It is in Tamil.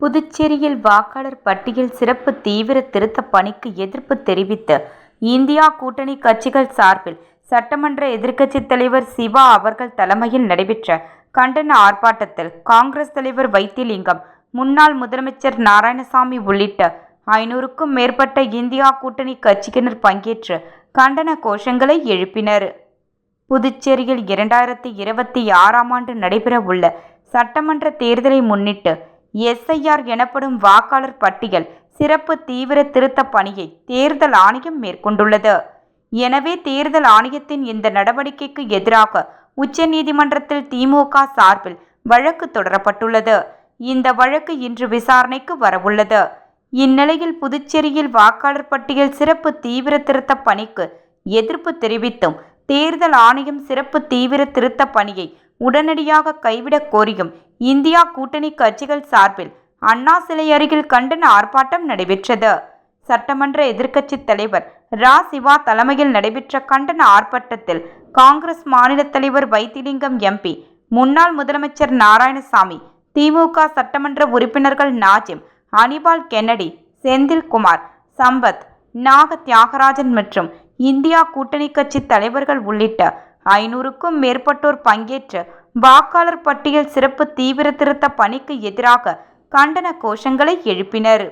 புதுச்சேரியில் வாக்காளர் பட்டியல் சிறப்பு தீவிர திருத்த பணிக்கு எதிர்ப்பு தெரிவித்து இந்தியா கூட்டணி கட்சிகள் சார்பில் சட்டமன்ற எதிர்க்கட்சித் தலைவர் சிவா அவர்கள் தலைமையில் நடைபெற்ற கண்டன ஆர்ப்பாட்டத்தில் காங்கிரஸ் தலைவர் வைத்திலிங்கம், முன்னாள் முதலமைச்சர் நாராயணசாமி உள்ளிட்ட 500க்கும் மேற்பட்ட இந்தியா கூட்டணி கட்சியினர் பங்கேற்று கண்டன கோஷங்களை எழுப்பினர். புதுச்சேரியில் 2026ஆம் ஆண்டு நடைபெறவுள்ள சட்டமன்ற தேர்தலை முன்னிட்டு SIR எனப்படும் வாக்காளர் பட்டியல் சிறப்பு தீவிர திருத்த பணியை தேர்தல் ஆணையம் மேற்கொண்டுள்ளது. எனவே தேர்தல் ஆணையத்தின் இந்த நடவடிக்கைக்கு எதிராக உச்சநீதிமன்றத்தில் திமுக சார்பில் வழக்கு தொடரப்பட்டுள்ளது. இந்த வழக்கு இன்று விசாரணைக்கு வரவுள்ளது. இந்நிலையில் புதுச்சேரியில் வாக்காளர் பட்டியல் சிறப்பு தீவிர திருத்த பணிக்கு எதிர்ப்பு தெரிவித்தும் தேர்தல் ஆணையம் சிறப்பு தீவிர திருத்த பணியை உடனடியாக கைவிடக் கோரியும் இந்தியா கூட்டணி கட்சிகள் சார்பில் அண்ணா சிலை அருகில் கண்டன ஆர்ப்பாட்டம் நடைபெற்றது. சட்டமன்ற எதிர்க்கட்சித் தலைவர் சிவா தலைமையில் நடைபெற்ற கண்டன ஆர்ப்பாட்டத்தில் காங்கிரஸ் மாநில தலைவர் வைத்திலிங்கம் MP, முன்னாள் முதலமைச்சர் நாராயணசாமி, திமுக சட்டமன்ற உறுப்பினர்கள் நாஜிம், அனிபால் கென்னடி, செந்தில்குமார், சம்பத், நாக தியாகராஜன் மற்றும் இந்தியா கூட்டணி கட்சி தலைவர்கள் உள்ளிட்ட 500க்கும் மேற்பட்டோர் பங்கேற்று வாக்காளர் பட்டியல் சிறப்பு தீவிர திருத்த பணிக்கு எதிராக கண்டன கோஷங்களை எழுப்பினர்.